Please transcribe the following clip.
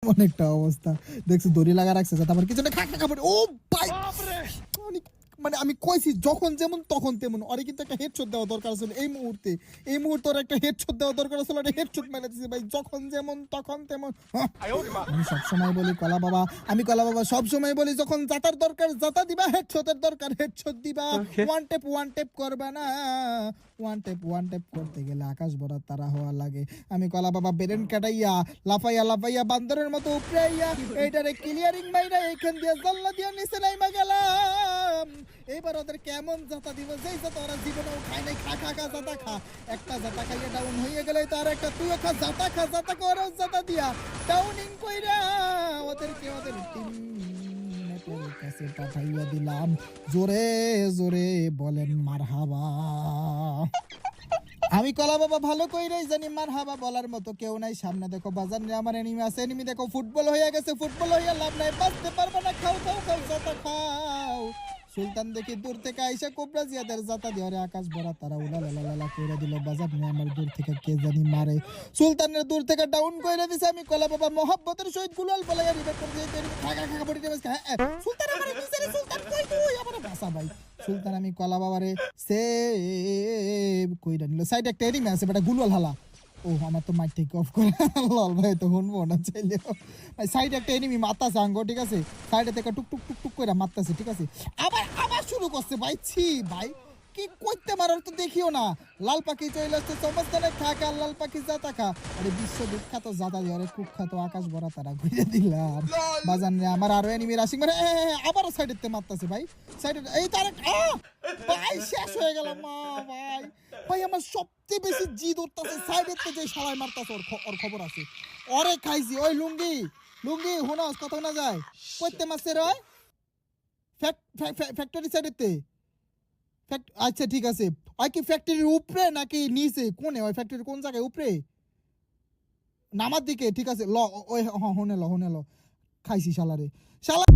অনেকটা অবস্থা দেখছি দড়ি লাগা রাখছে তারপর কিছু না খাক খাবার ও ভাই মানে আমি কইছি যখন যেমন তখন তেমন আরে কিন্তু একটা হেডশট দেওয়া দরকার ছিল এই মুহূর্তে ওর একটা হেডশট দেওয়া দরকার ছিল একটা হেডশট মেরে দিয়েছে ভাই যখন যেমন তখন তেমন আমি সব সময় বলি কলা বাবা সব সময় বলি যখন জাতার দরকার জাতা দিবা হেডশটের দরকার হেডশট দিবা ওয়ান টেপ করবে না ওয়ান টেপ করতে গেলে আকাশ ভরা তারা হওয়া লাগে আমি কলা বাবা বেরেন কাটাইয়া লাফাইয়া বান্দরের মতো উপরাইয়া এইটারে ক্লিয়ারিং মাইরা এইখান দিয়ে জানলা দিয়ে নিচে নাইমা গেলাম এইবার ওদের কেমন জাতা দিব যেই জাতা ওরা জীবনেও খায় নাই খা জাতা খা একটা জাতা খাইয়া ডাউন হয়ে গেলে তার একটা তুইও খা জাতা করে জাতা দিয়া ডাউনিং কইরা ওদের টিমের কাছে পাঠাইয়া দিলাম জোরে জোরে বলেন মারহাবা আমি কলা বাবা ভালো কইরাই জানি মারহাবা বলার মতো কেউ নাই সামনে দেখো বাজার নিয়ে আমার এনিমি আছে এনিমি দেখো ফুটবল হয়ে গেছে ফুটবল হইয়া লাভ নাই বাঁচতে পারবে না খাও জাতা খাও সুলতান দেখি দূর থেকে আইসা কোবরা জিয়াদের জাতা দিয়ে আকাশ ভরা তারা উলা কইরা দিল বাজার নিয়ে আমার দূর থেকে কে জানি মারে সুলতানের দূর থেকে ডাউন কইরা দিছে আমি কলা বাবা মোহাব্বতের সহিত গুলাল বলাইয়া রিবেট করে দিয়ে খাগা বডি দেবে সুলতান আমার নিচে সুলতান কই তুই আমার বাসা ভাই সুলতান আমি কলা বাবারে সেভ কইরা নিল সাইডে একটা এনিমি আছে বেটা গুলাল হালা ও আমার তো মাইক টেক অফ করে লাল ভাই তো শুনবো না চাইলে ভাই সাইডে একটা এনিমি মারতাছে আঙ্গো ঠিক আছে সাইডে থেকে টুক করে মারতাছে ঠিক আছে আবার শুরু করছে ভাই ছি ভাই কি কইতে মারার তো দেখিও না লাল পাখি চলে আসছে সমস্তানে খা লাল পাখি জাতা খা আরে বিশ্ব বিখ্যাত জাতা দিয়ে কুখ্যাত আকাশ ভরা তারা ঘুরে দিলাম বাজান রে আমার আরো এনিমি রাশিং মানে আবারও সাইডেতে মারতাছে ভাই সাইডে এই তার ভাই শেষ হয়ে গেল মা ভাই আমার সবচেয়ে বেশি জি ধরতেছে সাইডেতে যে শালাই মারতাছে ওর খবর আছে ওরে খাইছি ওই লুঙ্গি হোনাস কথা না যায় কইতে মারছে রে ফ্যাক্টরি সাইডেতে আচ্ছা ঠিক আছে ওই কি ফ্যাক্টরির উপরে নাকি নিচে কোনে ওই ফ্যাক্টরি কোন জায়গায় উপরে নামার দিকে ঠিক আছে ল ওই হনে ল খাইছি শালারে শালা